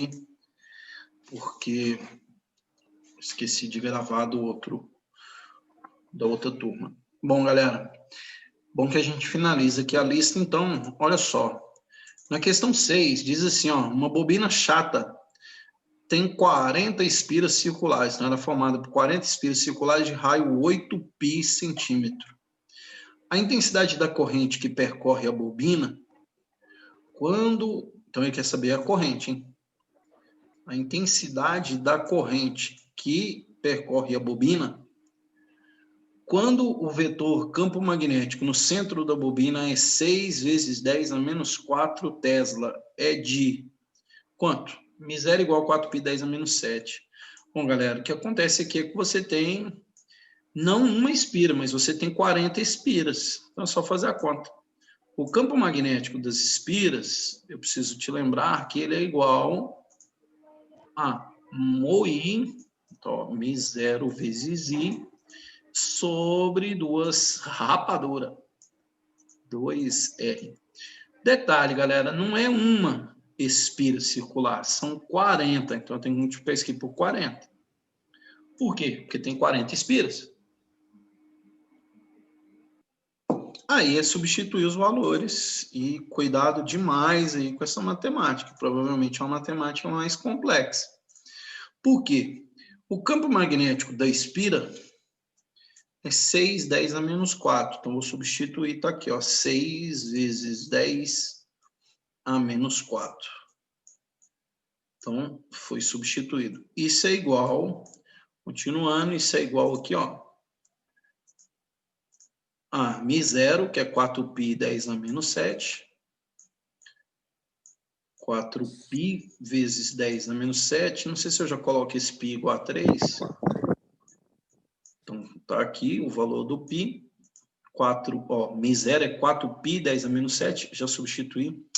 aqui, porque esqueci de gravar da outra turma. Bom, galera, bom que a gente finaliza aqui a lista. Então, olha só. Na questão 6, diz assim, ó, uma bobina chata tem 40 espiras circulares. Então, ela é formada por 40 espiras circulares de raio 8 π centímetro. A intensidade da corrente que percorre a bobina, então ele quer saber a corrente, hein? A intensidade da corrente que percorre a bobina, quando o vetor campo magnético no centro da bobina é 6 vezes 10 a menos 4 Tesla, é de quanto? μ0 igual a 4 π 10 a menos 7. Bom, galera, o que acontece aqui é que você tem não uma espira, mas você tem 40 espiras. Então é só fazer a conta. O campo magnético das espiras, eu preciso te lembrar que ele é igual a μI, então, μ0 vezes I, sobre 2 rapadura, 2R. Detalhe, galera, não é uma espira circular, são 40, então eu tenho que multiplicar isso aqui por 40. Por quê? Porque tem 40 espiras. Aí é substituir os valores e cuidado demais aí com essa matemática, provavelmente é uma matemática mais complexa. Por quê? O campo magnético da espira é 6, 10 a menos 4. Então, vou substituir, tá aqui, ó, 6 vezes 10 a menos 4. Então, foi substituído. Isso é igual, continuando, isso é igual aqui, ó, a μ0, que é 4 π 10 a menos 7. 4 π vezes 10 a menos 7. Não sei se eu já coloco esse π igual a 3. Então, tá aqui o valor do π. 4, ó, μ0 é 4 π 10 a menos 7. Já substituí. Um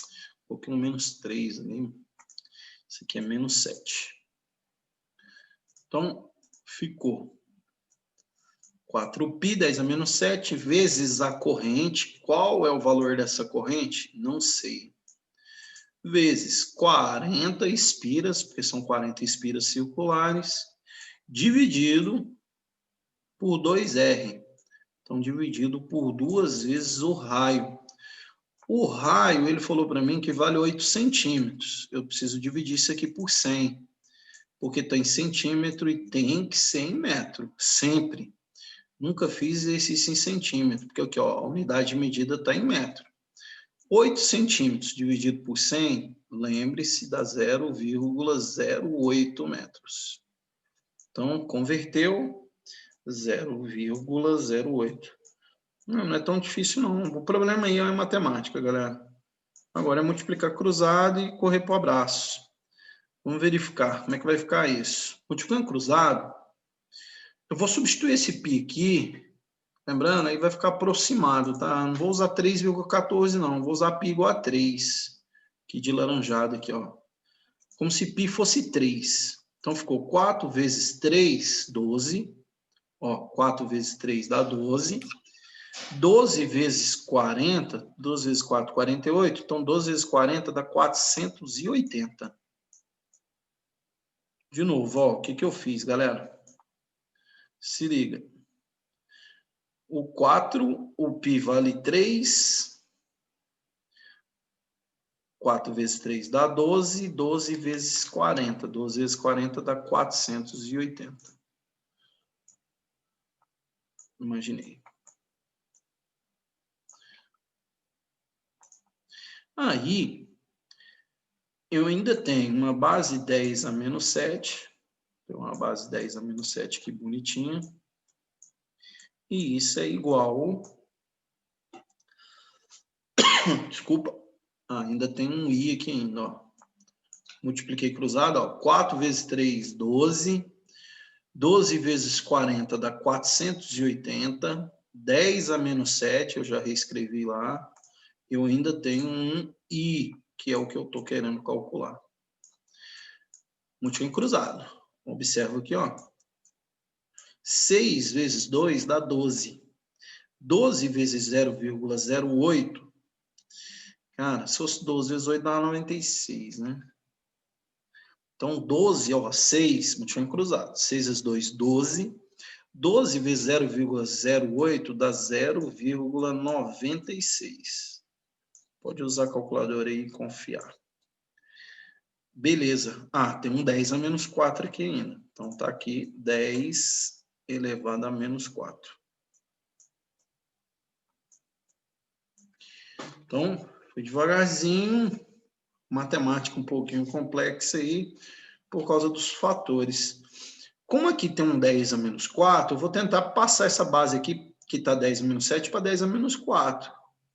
pouquinho menos 3 ali. Isso aqui é menos 7. Então, ficou 4 π 10 a menos 7 vezes a corrente. Qual é o valor dessa corrente? Não sei. Vezes 40 espiras, porque são 40 espiras circulares, dividido por 2R. Então, dividido por 2 vezes o raio. O raio, ele falou para mim que vale 8 centímetros. Eu preciso dividir isso aqui por 100. Porque está em centímetro e tem que ser em metro. Sempre. Nunca fiz exercício em centímetro. Porque aqui, ó, a unidade de medida está em metro. 8 centímetros dividido por 100, lembre-se, dá 0,08 metros. Então, converteu 0,08. Não é tão difícil, não. O problema aí é a matemática, galera. Agora é multiplicar cruzado e correr para o abraço. Vamos verificar como é que vai ficar isso. Multiplicando cruzado, eu vou substituir esse π aqui. Lembrando, aí vai ficar aproximado, tá? Não vou usar 3,14, não. Vou usar π igual a 3. Aqui de laranjado, aqui, ó. Como se π fosse 3. Então, ficou 4 vezes 3, 12. Ó, 4 vezes 3 dá 12. 12 vezes 40, 12 vezes 4, 48. Então, 12 vezes 40 dá 480. De novo, ó, o que eu fiz, galera? Se liga. O 4, o π vale 3. 4 vezes 3 dá 12. 12 vezes 40. 12 vezes 40 dá 480. Imaginei. Aí, eu ainda tenho uma base 10 a menos 7. Tem uma base 10 a menos 7 aqui bonitinha. E isso é igual... Desculpa. Ainda tem um i aqui ainda, ó. Multipliquei cruzado, ó. 4 vezes 3, 12. 12 vezes 40 dá 480. 10 a menos 7, eu já reescrevi lá. Eu ainda tenho um i, que é o que eu estou querendo calcular. Multipliquei cruzado. Observa aqui, ó. 6 vezes 2 dá 12. 12 vezes 0,08. Cara, se fosse 12 vezes 8 dá 96, né? Então, 12, ó, 6, multiplicando cruzado. 6 vezes 2, 12. 12 vezes 0,08 dá 0,96. Pode usar a calculadora aí e confiar. Beleza. Ah, tem um 10 a menos 4 aqui ainda. Então, tá aqui 10 elevado a menos 4. Então, foi devagarzinho. Matemática um pouquinho complexa aí, por causa dos fatores. Como aqui tem um 10 a menos 4, eu vou tentar passar essa base aqui, que está 10 a menos 7, para 10 a menos 4.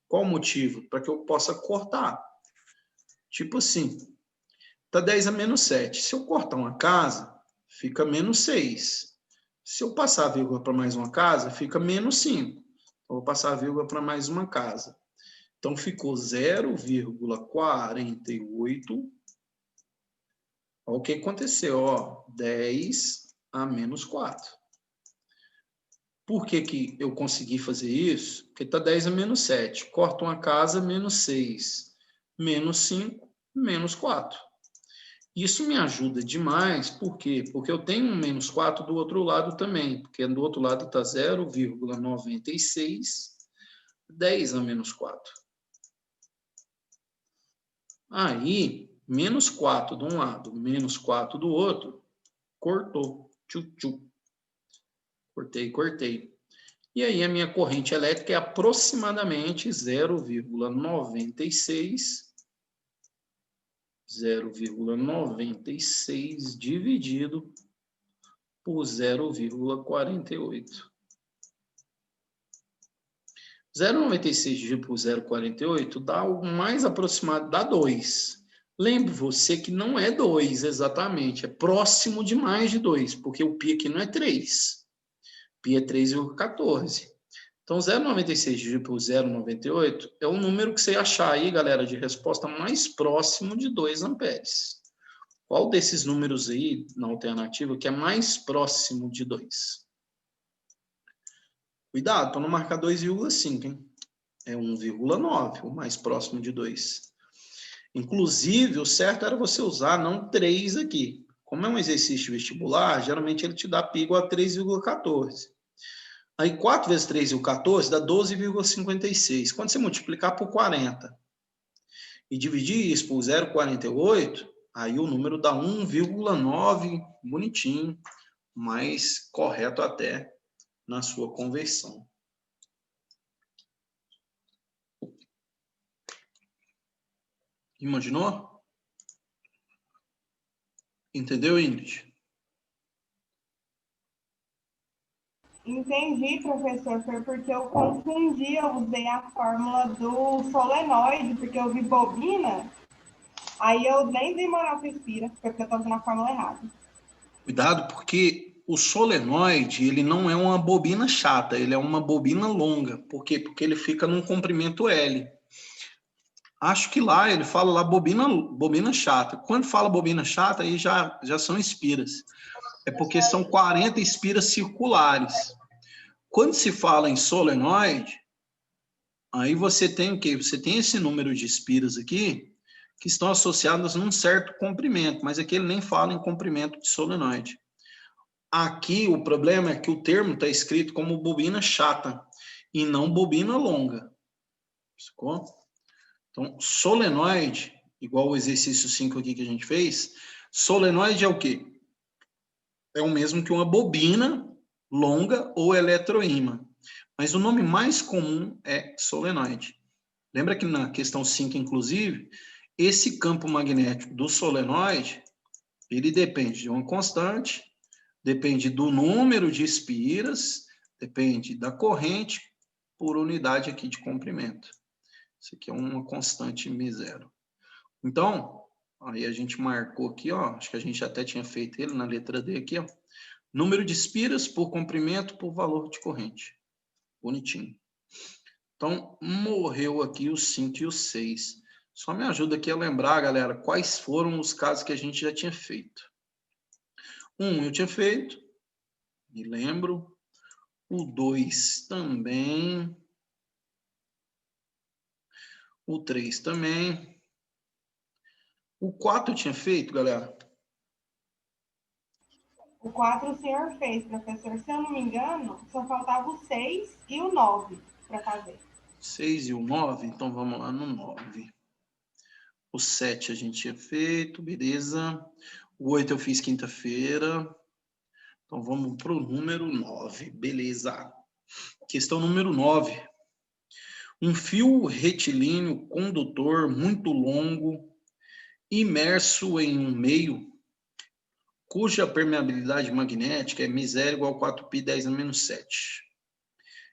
Qual o motivo? Para que eu possa cortar. Tipo assim, está 10 a menos 7. Se eu cortar uma casa, fica menos 6. Se eu passar a vírgula para mais uma casa, fica menos 5. Eu vou passar a vírgula para mais uma casa. Então, ficou 0,48. Olha o que aconteceu, ó, 10 a menos 4. Por que que eu consegui fazer isso? Porque está 10 a menos 7. Corta uma casa, menos 6. Menos 5, menos 4. Isso me ajuda demais, por quê? Porque eu tenho um menos 4 do outro lado também, porque do outro lado está 0,96, 10 a menos 4. Aí, menos 4 de um lado, menos 4 do outro, cortou. Tchu-tchu. Cortei. E aí a minha corrente elétrica é aproximadamente 0,96 dividido por 0,48. 0,96 dividido por 0,48 dá o mais aproximado, dá 2. Lembre você que não é 2 exatamente, é próximo de mais de 2, porque o π aqui não é 3. Π é 3,14. Então, 0,96 dividido por 0,98 é o número que você achar aí, galera, de resposta mais próximo de 2 amperes. Qual desses números aí, na alternativa, que é mais próximo de 2? Cuidado para não marcar 2,5, hein? É 1,9, o mais próximo de 2. Inclusive, o certo era você usar não 3 aqui. Como é um exercício vestibular, geralmente ele te dá π igual a 3,14. Aí 4 vezes 3,14 dá 12,56. Quando você multiplicar por 40 e dividir isso por 0,48, aí o número dá 1,9, bonitinho, mais correto até na sua conversão. Imaginou? Entendeu, Ingrid? Entendi, professor, foi porque eu confundi, eu usei a fórmula do solenoide, porque eu vi bobina, aí eu nem dei moral para Espira, porque eu estou usando a fórmula errada. Cuidado, porque o solenoide, ele não é uma bobina chata, ele é uma bobina longa. Por quê? Porque ele fica num comprimento L. Acho que lá ele fala lá bobina chata. Quando fala bobina chata, aí já são espiras. É porque são 40 espiras circulares. Quando se fala em solenoide, aí você tem o quê? Você tem esse número de espiras aqui que estão associadas num certo comprimento, mas aqui ele nem fala em comprimento de solenoide. Aqui o problema é que o termo está escrito como bobina chata e não bobina longa. Ficou? Então, solenoide, igual o exercício 5 aqui que a gente fez, solenoide é o quê? É o mesmo que uma bobina longa ou eletroímã. Mas o nome mais comum é solenoide. Lembra que na questão 5, inclusive, esse campo magnético do solenoide, ele depende de uma constante, depende do número de espiras, depende da corrente por unidade aqui de comprimento. Isso aqui é uma constante μ0. Então, aí a gente marcou aqui, ó, acho que a gente até tinha feito ele na letra D aqui, ó. Número de espiras por comprimento por valor de corrente. Bonitinho. Então, morreu aqui o 5 e o 6. Só me ajuda aqui a lembrar, galera, quais foram os casos que a gente já tinha feito. Eu tinha feito, me lembro. O 2 também. O 3 também. O 4 eu tinha feito, galera. O 4 o senhor fez, professor. Se eu não me engano, só faltava o 6 e o 9 para fazer. 6 e o 9, então vamos lá no 9. O 7 a gente tinha feito, beleza. O 8 eu fiz quinta-feira. Então vamos para o número 9, beleza. Questão número 9. Um fio retilíneo condutor muito longo, imerso em um meio, cuja permeabilidade magnética é μ0 igual a 4π 10 a menos 7.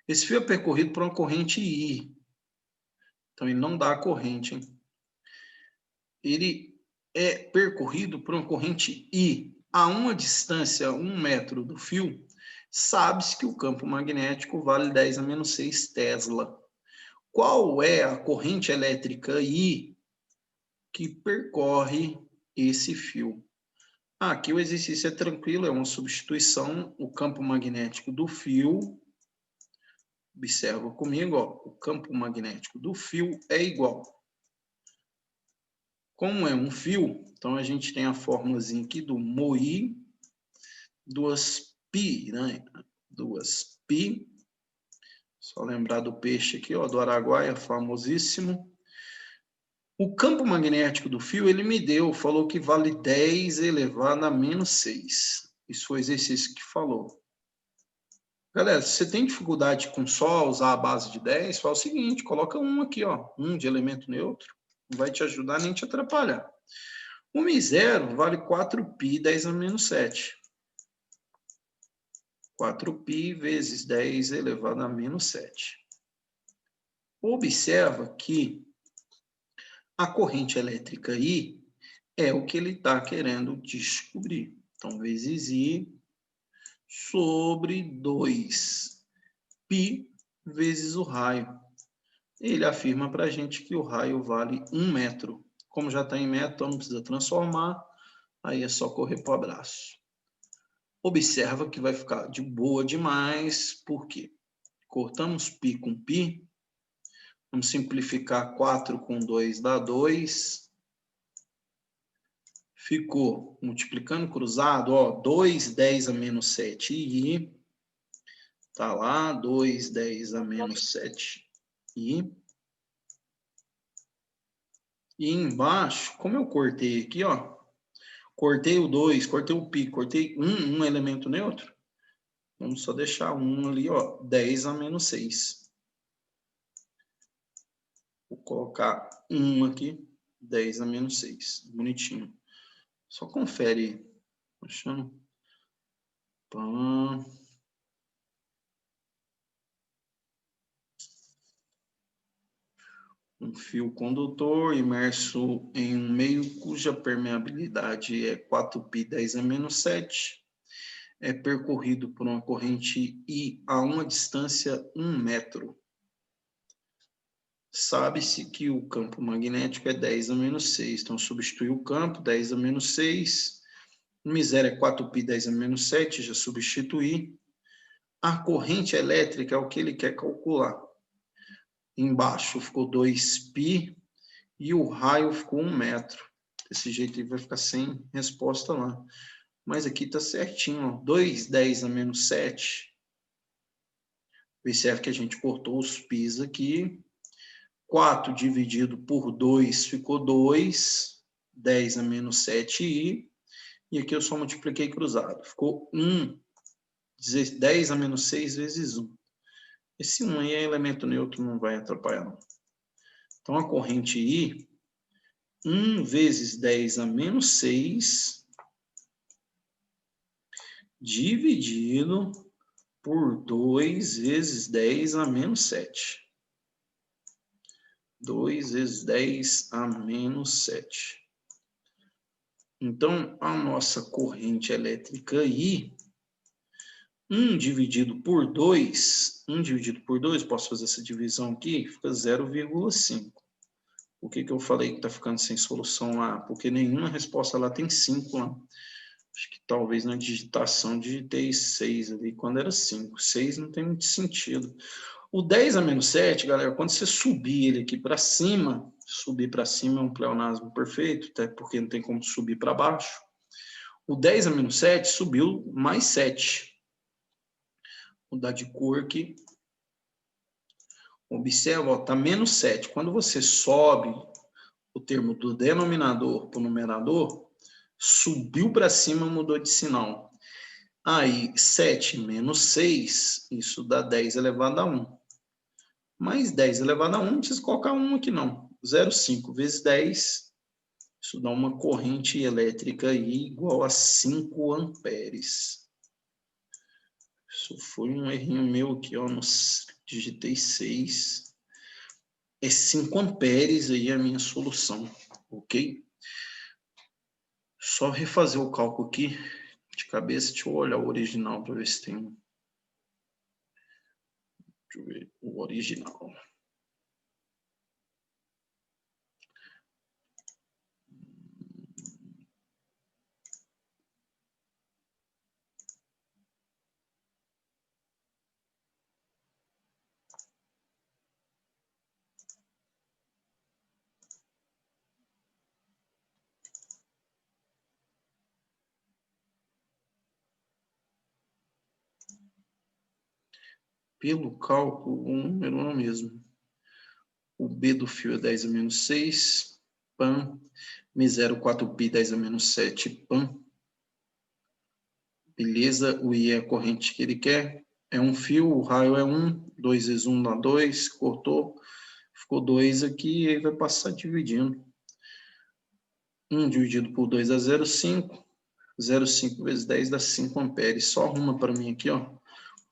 Esse fio é percorrido por uma corrente I. Então, ele não dá a corrente, hein? Ele é percorrido por uma corrente I. A uma distância, 1 metro do fio, sabe-se que o campo magnético vale 10 a menos 6 Tesla. Qual é a corrente elétrica I que percorre esse fio? Aqui o exercício é tranquilo, é uma substituição. O campo magnético do fio, observa comigo, ó, o campo magnético do fio é igual. Como é um fio, então a gente tem a fórmulazinha aqui do μI, 2π, né? 2π. Só lembrar do peixe aqui, ó, do Araguaia, famosíssimo. O campo magnético do fio, ele me deu, falou que vale 10 elevado a menos 6. Isso foi o exercício que falou. Galera, se você tem dificuldade com só usar a base de 10, faz o seguinte, coloca um aqui, ó, um de elemento neutro. Não vai te ajudar nem te atrapalhar. O μ0 vale 4π 10 a menos 7. 4π vezes 10 elevado a menos 7. Observa que a corrente elétrica I é o que ele está querendo descobrir. Então, vezes I sobre 2π vezes o raio. Ele afirma para a gente que o raio vale 1 metro. Como já está em metro, então não precisa transformar. Aí é só correr para o abraço. Observa que vai ficar de boa demais. Por quê? Cortamos π com π. Vamos simplificar 4 com 2 dá 2. Ficou multiplicando cruzado, ó, 2, 10 a menos 7 i. Tá lá, 2, 10 a menos 7 i. E embaixo, como eu cortei aqui, ó, cortei o 2, cortei o π, cortei um elemento neutro. Vamos só deixar um ali, ó, 10 a menos 6. Vou colocar 1 aqui, 10 a menos 6. Bonitinho. Só confere. Achando. Pã. Um fio condutor imerso em um meio cuja permeabilidade é 4π 10 a menos 7. É percorrido por uma corrente I a uma distância 1 metro. Sabe-se que o campo magnético é 10 a menos 6. Então, substitui o campo, 10 a menos 6. μ0 é 4π 10 a menos 7, já substituí. A corrente elétrica é o que ele quer calcular. Embaixo ficou 2π e o raio ficou 1 metro. Desse jeito ele vai ficar sem resposta lá. Mas aqui está certinho, ó. 2, 10 a menos 7. Observe que a gente cortou os π's aqui. 4 dividido por 2 ficou 2. 10 a menos 7i. E aqui eu só multipliquei cruzado. Ficou 1. 10 a menos 6 vezes 1. Esse 1 aí é elemento neutro, não vai atrapalhar, não. Então, a corrente I, 1 vezes 10 a menos 6, dividido por 2 vezes 10 a menos 7. 2 vezes 10 a menos 7. Então, a nossa corrente elétrica I, 1 dividido por 2, posso fazer essa divisão aqui, fica 0,5. Por que eu falei que está ficando sem solução lá? Porque nenhuma resposta lá tem 5 lá. Acho que talvez na digitação digitei 6 ali, quando era 5. 6 não tem muito sentido. O 10 a menos 7, galera, quando você subir ele aqui para cima, subir para cima é um pleonasmo perfeito, até porque não tem como subir para baixo. O 10 a menos 7 subiu mais 7. Vou mudar de cor aqui. Observa, está menos 7. Quando você sobe o termo do denominador para o numerador, subiu para cima, mudou de sinal. Aí, 7 menos 6, isso dá 10 elevado a 1. Mais 10 elevado a 1, não precisa colocar 1 aqui não. 0,5 vezes 10, isso dá uma corrente elétrica aí igual a 5 amperes. Isso foi um errinho meu aqui, ó, digitei 6. É 5 amperes aí a minha solução, ok? Só refazer o cálculo aqui de cabeça, deixa eu olhar o original para ver se tem um. Deixa eu ver o original. Pelo cálculo, o número é o mesmo. O B do fio é 10 a menos 6, pan. Mi0 4π 10 a menos 7, pan. Beleza, o I é a corrente que ele quer. É um fio, o raio é 1, 2 vezes 1 dá 2, cortou. Ficou 2 aqui e aí vai passar dividindo. 1 dividido por 2 dá 0,5. 0,5 vezes 10 dá 5 amperes. Só arruma para mim aqui, ó.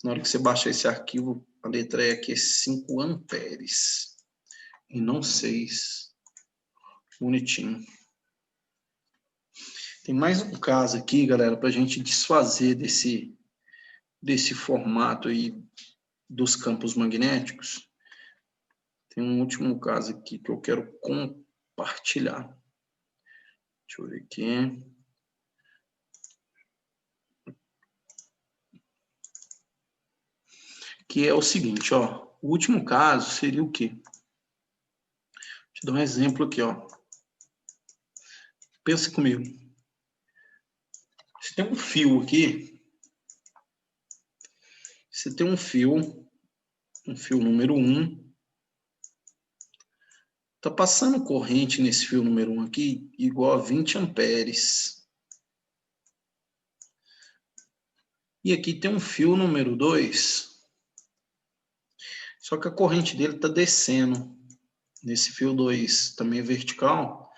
Na hora que você baixar esse arquivo, a letra E aqui é 5 amperes. E não 6. Bonitinho. Tem mais um caso aqui, galera, para a gente desfazer desse formato aí dos campos magnéticos. Tem um último caso aqui que eu quero compartilhar. Deixa eu ver aqui. Que é o seguinte, ó. O último caso seria o quê? Deixa eu dar um exemplo aqui, ó. Pensa comigo. Você tem um fio aqui. Você tem um fio número 1. Está passando corrente nesse fio número 1 aqui igual a 20 amperes. E aqui tem um fio número 2. Só que a corrente dele está descendo. Nesse fio 2 também é vertical.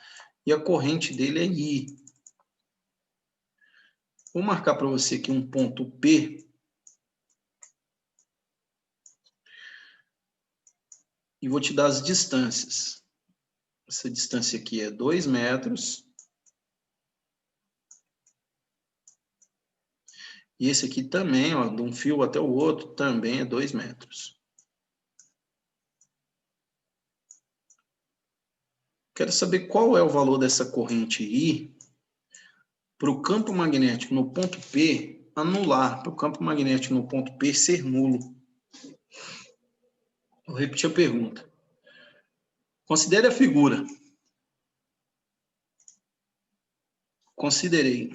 E a corrente dele é I. Vou marcar para você aqui um ponto P. E vou te dar as distâncias. Essa distância aqui é 2 metros. E esse aqui também, ó, de um fio até o outro, também é 2 metros. Quero saber qual é o valor dessa corrente I para o campo magnético no ponto P anular, para o campo magnético no ponto P ser nulo. Vou repetir a pergunta. Considere a figura. Considerei.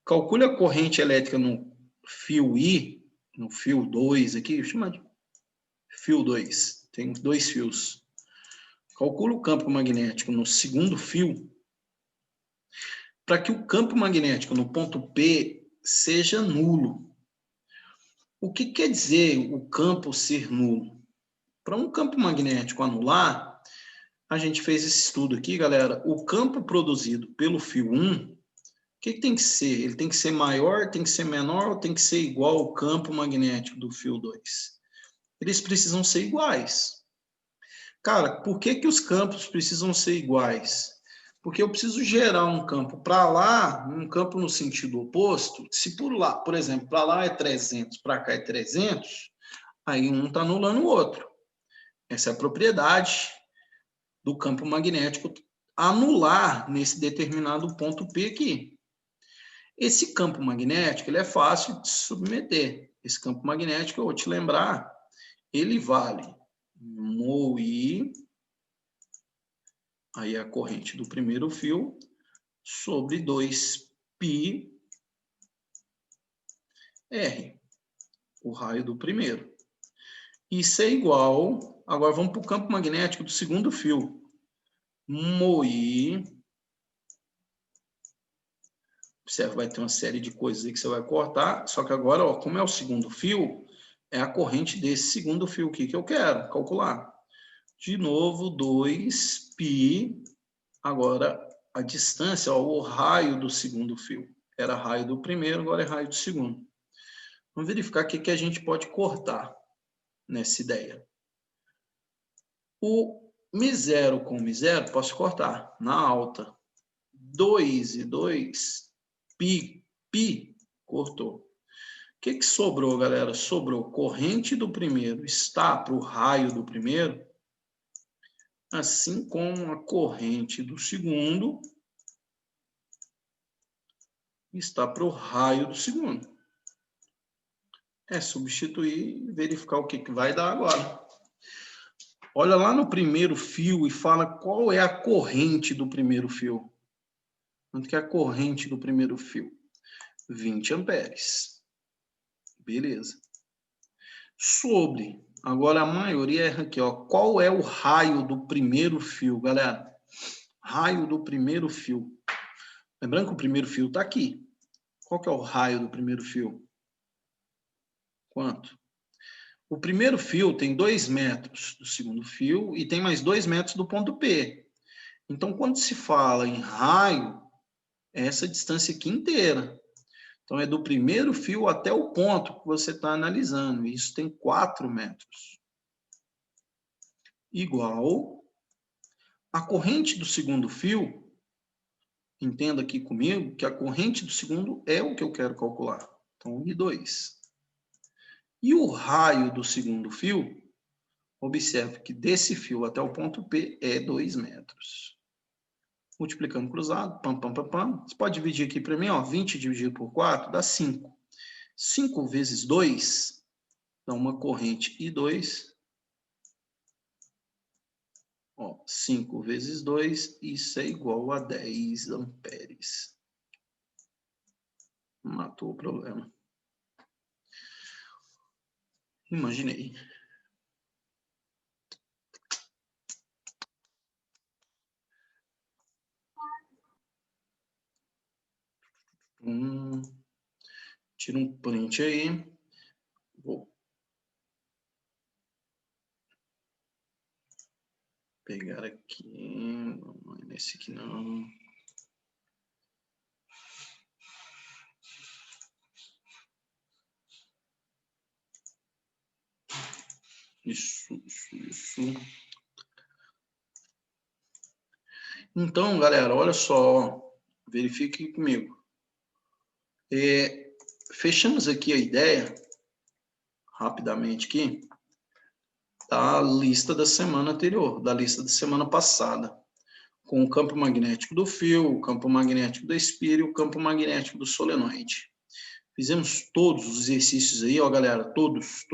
Calcule a corrente elétrica no fio I, no fio 2 aqui, vou chamar de fio 2. Tem 2 fios. Calcule o campo magnético no segundo fio para que o campo magnético no ponto P seja nulo. O que quer dizer o campo ser nulo? Para um campo magnético anular, a gente fez esse estudo aqui, galera. O campo produzido pelo fio 1, o que tem que ser? Ele tem que ser maior, tem que ser menor ou tem que ser igual ao campo magnético do fio 2? Eles precisam ser iguais. Cara, por que os campos precisam ser iguais? Porque eu preciso gerar um campo para lá, um campo no sentido oposto. Se por lá, por exemplo, para lá é 300, para cá é 300, aí um está anulando o outro. Essa é a propriedade do campo magnético anular nesse determinado ponto P aqui. Esse campo magnético ele é fácil de submeter. Esse campo magnético, eu vou te lembrar, ele vale μI, aí a corrente do primeiro fio, sobre 2 πr, o raio do primeiro. Isso é igual, agora vamos para o campo magnético do segundo fio. Moir, observe, vai ter uma série de coisas aí que você vai cortar, só que agora, ó, como é o segundo fio, é a corrente desse segundo fio aqui que eu quero calcular. De novo, 2π, agora a distância, ó, o raio do segundo fio. Era raio do primeiro, agora é raio do segundo. Vamos verificar o que a gente pode cortar nessa ideia. O μ0 com μ0 posso cortar na alta. 2 e 2, π, cortou. O que sobrou, galera? Sobrou corrente do primeiro está para o raio do primeiro, assim como a corrente do segundo está para o raio do segundo. É substituir e verificar o que vai dar agora. Olha lá no primeiro fio e fala qual é a corrente do primeiro fio. Quanto que é a corrente do primeiro fio? 20 amperes. Beleza. Sobre, agora a maioria erra aqui, ó. Qual é o raio do primeiro fio, galera? Raio do primeiro fio. Lembrando que o primeiro fio está aqui. Qual que é o raio do primeiro fio? Quanto? O primeiro fio tem 2 metros do segundo fio e tem mais 2 metros do ponto P. Então, quando se fala em raio, é essa distância aqui inteira. Então, é do primeiro fio até o ponto que você está analisando. Isso tem 4 metros. Igual a corrente do segundo fio. Entenda aqui comigo que a corrente do segundo é o que eu quero calcular. Então, I2. E o raio do segundo fio, observe que desse fio até o ponto P é 2 metros. Multiplicando cruzado, pam, pam, pam, pam. Você pode dividir aqui para mim, ó, 20 dividido por 4 dá 5. 5 vezes 2 dá uma corrente I2. Ó, 5 vezes 2, isso é igual a 10 amperes. Matou o problema. Imaginei. Tira um print aí. Vou pegar aqui. Não é nesse aqui não. Isso. Então, galera, olha só. Verifique comigo. Fechamos aqui a ideia, rapidamente aqui, da lista da semana anterior, da lista da semana passada, com o campo magnético do fio, o campo magnético da espira e o campo magnético do solenoide. Fizemos todos os exercícios aí, ó, galera, todos,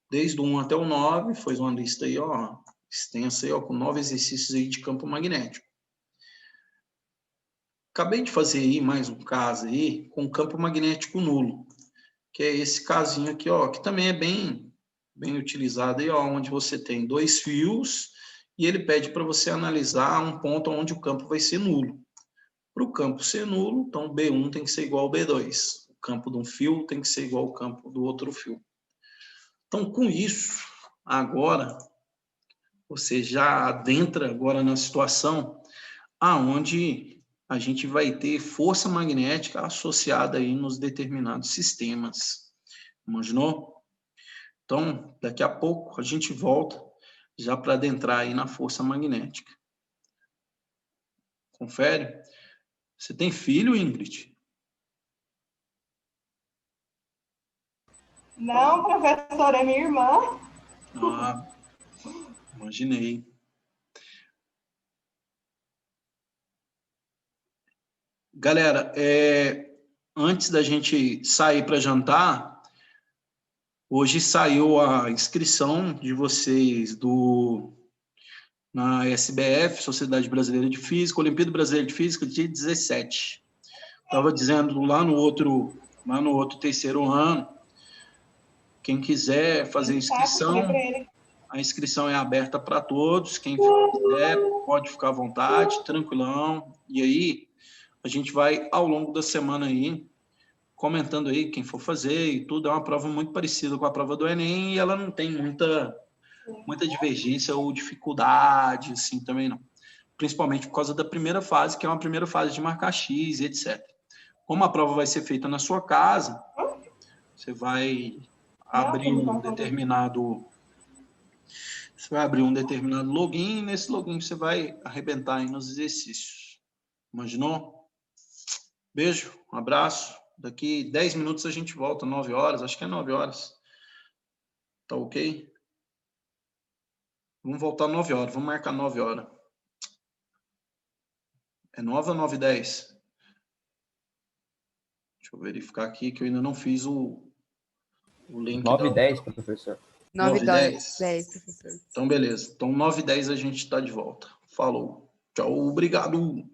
desde o 1 até o 9, foi uma lista aí, ó, extensa aí, ó, com 9 exercícios aí de campo magnético. Acabei de fazer aí mais um caso aí com campo magnético nulo, que é esse casinho aqui, ó, que também é bem utilizado aí, ó, onde você tem 2 fios e ele pede para você analisar um ponto onde o campo vai ser nulo. Para o campo ser nulo, então B1 tem que ser igual ao B2. O campo de um fio tem que ser igual ao campo do outro fio. Então, com isso, agora, você já adentra agora na situação aonde a gente vai ter força magnética associada aí nos determinados sistemas. Imaginou? Então, daqui a pouco a gente volta já para adentrar aí na força magnética. Confere? Você tem filho, Ingrid? Não, professora, é minha irmã. Ah, imaginei. Galera, antes da gente sair para jantar, hoje saiu a inscrição de vocês na SBF, Sociedade Brasileira de Física, Olimpíada Brasileira de Física, dia 17. estava dizendo lá no outro terceiro ano, quem quiser fazer inscrição, a inscrição é aberta para todos, quem quiser pode ficar à vontade, tranquilão, e aí a gente vai ao longo da semana aí, comentando aí quem for fazer e tudo, é uma prova muito parecida com a prova do Enem e ela não tem muita divergência ou dificuldade, assim, também não. Principalmente por causa da primeira fase, que é uma primeira fase de marcar X, etc. Como a prova vai ser feita na sua casa, você vai abrir um determinado login, e nesse login você vai arrebentar aí nos exercícios. Imaginou? Beijo, um abraço. Daqui 10 minutos a gente volta, 9 horas, acho que é 9 horas. Tá ok? Vamos voltar 9 horas, vamos marcar 9 horas. É 9 ou 9h10? Deixa eu verificar aqui que eu ainda não fiz o link. 9h10, professor. 9h10, professor. Então, beleza. Então, 9h10 a gente está de volta. Falou. Tchau, obrigado.